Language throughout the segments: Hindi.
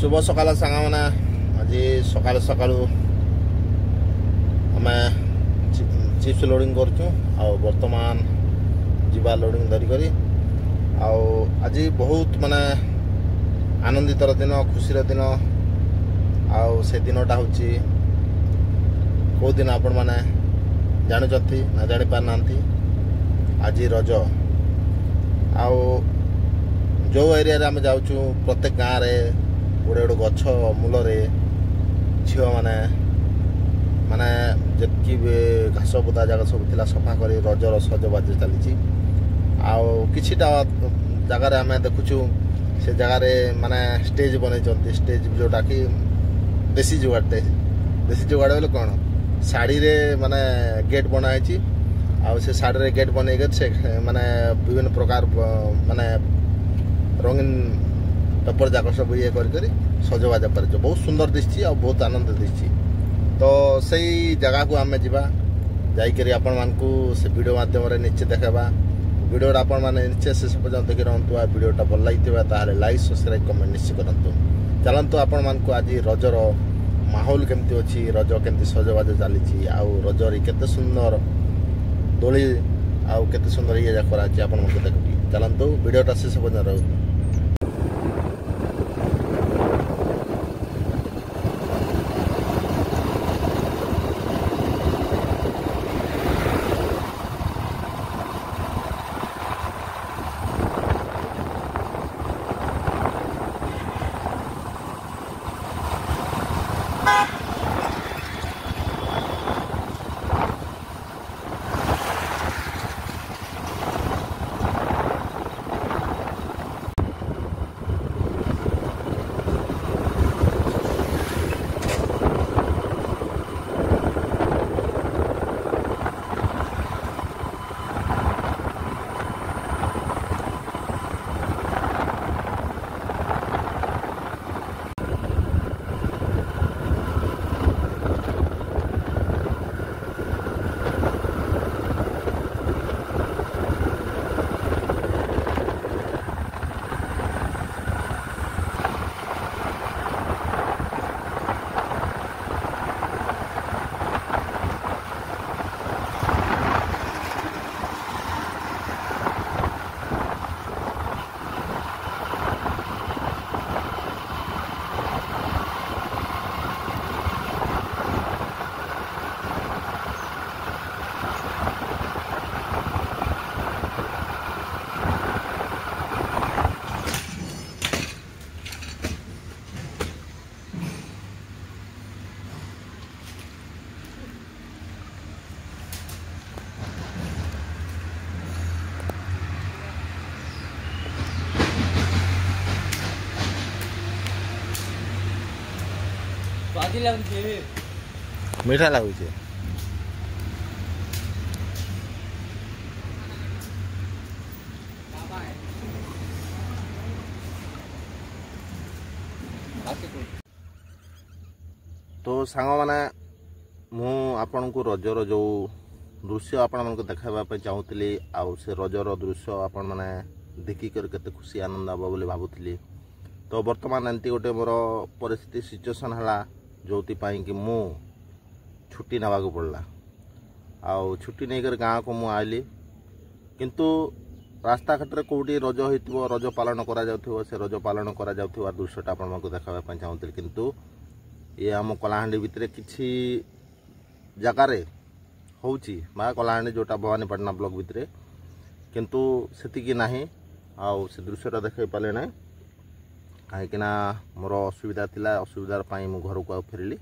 शुभ सकाल सांग मैंने आज सकाल सकालू आम चिप्स लोडिंग करूँ बर्तमान जीवा लोडिंग धरिकी आज बहुत माने आनंदित दिन खुशी दिन से दिनटा हूँ कौ दिन आपण मैंने जानते ना जानी पार ना आज रज आउ जो एरिया रे आम जाऊँ प्रत्येक गाँव में गोटे गोटे गछ मूल झील माने माने जी घास बुदा जगह सब थिला सफा कर रजर सजबाज चली किछिटा जगार आम देखुचु से जगार माने स्टेज बनई स्टेज जोटा कि देसी जुगाड़े बोले कौन शाड़ी रे माने गेट बनाई आउ से शाड़ी रे गेट बनई से माने विभिन्न प्रकार माने रंगीन पेपर जाक सब ये कर सजबाज कर बहुत सुंदर दिखी और बहुत आनंद दिखी तो सही जगह को आम जाकर आपण मानकू से वीडियो माध्यम निश्चय देखा वीडियोटा आपण मैंने निश्चय शेष पर्यटन देखी रहतु आ वीडियोटा भल लगी लाइक सब्सक्राइब कमेंट निश्चय करूँ चलतु आपण मानकू आज रजर माहौल केमती अच्छी रज केमती सजबाज चली आउ रजरी केते सुंदर दोली आउ केते सुंदर ये कराची आपण देखी चलतु वीडियोटा शेष पर्यटन रहतु मीठा लगुच तो सांग माने मु आपण को रजर जो दृश्य आपण मन को देखाबा चाहूली आउ से रजर दृश्य आपण माने देखी कर केते खुशी आनंद आबो बोली भाबुली तो वर्तमान एंती गोटे मोर परिस्थिति सिचुएशन हला जोति पाई कि मु छुट्टी नवा को पड़ला आउ छुट्टी नहीं कर गाँव को मु आइली किंतु रास्ता घाट रे कोठी रज होइतिबो रज पालन करा जाउथिबो से रज पालन करा जाउथिबा दृश्यटा आपण मन को देखाबा पई चाहूतिल किंतु ये आम कलाहांडी भितरे किछि जगार होउची मा कलाहांडी जोटा भवानीपाटना ब्लॉक भितरे किंतु सेतिकी नाही आउ से दृश्यटा देखै पाले ना कहीं मोर असुविधा थिला असुविधार पाई मु घर को फेरली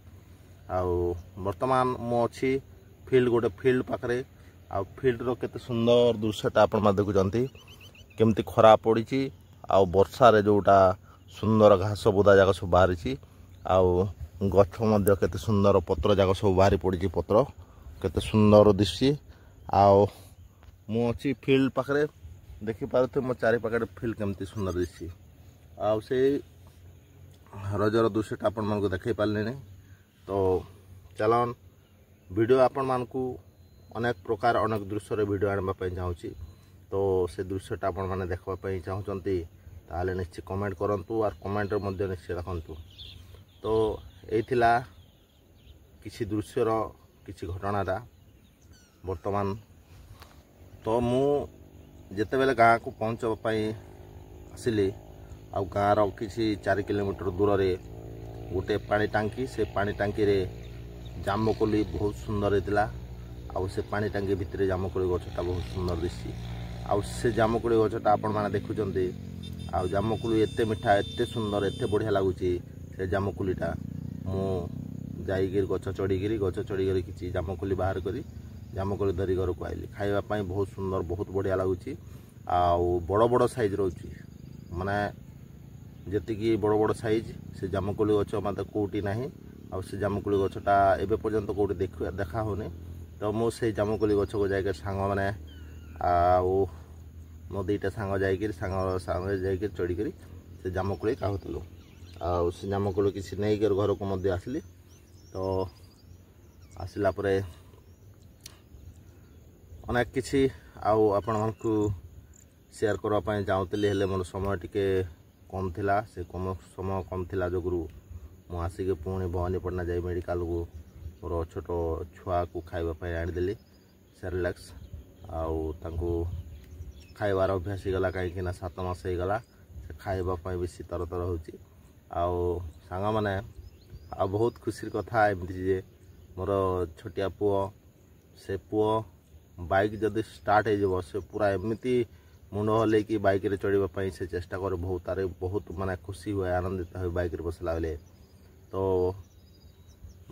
आउ वर्तमान मु अच्छी फील्ड गोटे फील्ड पाखरे आउ फील्ड रो केते सुंदर दृश्यटा आपण मा देखुचंती केमती खरा पड़ी आउ वर्षा रे जोटा सुंदर घास बुदा जाक सब बाहरी आउ गछ मध्य केते सुंदर पत्र जाक सब बाहरी पड़ी पत्र केते सुंदर दिसची आउ मु अच्छी फील्ड पाखरे देखि पारुथे मो चारि पाखरे फील्ड केमती सुंदर दिसची आउ से रजर दृश्यटा आपण मन को देखै पारले नहीं तो चलन वीडियो आपण मान को अनेक प्रकार अनेक दृश्य वीडियो आनबा पई चाहूची तो से दृश्यटा आपण माने देखबा पई चाहूचंती ताले निश्चय कमेंट करंतु और कमेंट मध्य निश्चय रखंतु। तो एथिला किसी दृश्यर किसी घटनाटा वर्तमान तो मु जेते बेले गाँ को पहुँचवाई आसिली आ गाँव किसी 4 किलोमीटर दूर रे गोटे पानी टांकी से पानी टांकी रे जामुकोली बहुत सुंदर होता आउ से पानी टांकी भितर जामुकोली गछटा बहुत सुंदर दिसी आउ से जामुकोली गछटा आपण माने देखुचंती आउ जामुकोली एते मिठा एते सुंदर एते बढ़िया लागुची से जामुकोलीटा मु जाइगिर गछ चढ़ी किसी जामुकोली बाहर करी जामुकोली धरी घर को आइली खाइबा पई बहुत सुंदर बहुत बढ़िया लागुची आउ बड़ बड़ साइज रोची माने जेतिकी बड़ बड़ साइज से जामुकोली गछ मते कोटी नाही आउ से जामुकोली गछटा एबे पर्यंत कोटी देखा होने। तो मु से जामुकोली गछ को जाइके सांग माने आउ मो दुईटा सांग जाइके सांग जाइके चढ़ी करी से जामुकोली खाउतलु आउ से जामुकोली किसी नहीं कर घर को मध्य आसली। तो आसला परे अनेक किसी आउ आपण मानकु शेयर करबा पई चाहूतली हेले मोर समय टिके कम थिला से कम समय कम थिला जोगुरु मु आसिके पुणी भवानीपटना जाई मेडिकल को मोर छोट छुआ को खाइबा पई आनिदेली सेरेलैक्स आउ तांको खाइबार अभ्यास गला कहीं 7 मास हो गला से खाइबा पई बेसी तरतर होची आउ सांग माने आ बहुत खुशी कथा एमती जे मोर छोटिया पुओ से पुओ बाइक जदि स्टार्ट हो से पूरा एमती मुंड हल कि बाइक रे चढ़ा से चेष्टा करे बहुत तारे बहुत माने खुशी हुए आनंदित हुए बाइक रे बसला बेले। तो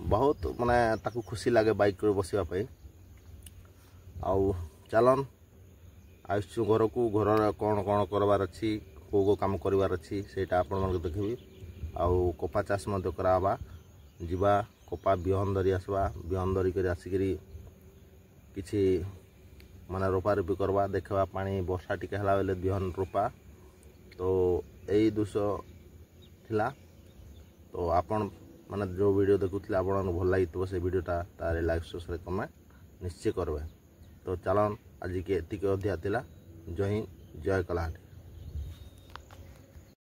बहुत माने ताकू खुशी लगे बाइक रे बसिबा पई आउ चलन आसु घर को घर कौन कौन करबार अच्छी को काम करबार अच्छी सेटा आपण मन देखबी आउ कपा चाष मध्य कराबा जीवा कपा बिहन धरी आसवा बिहन धरी कर आसिकरी किछि माने रोपा रोपी करवा देखा पानी वर्षा टिके हला बेले बिहन रोपा। तो यही दृश्य थिला। तो आपण माने जो वीडियो देखुथिले आपण भल लागितो से वीडियोटा तारे लाइक सब्सक्राइब कमेंट निश्चय करबे। तो चलन आज के एतिके अध्याय थिला। जय हिंद जय कलाहांडी।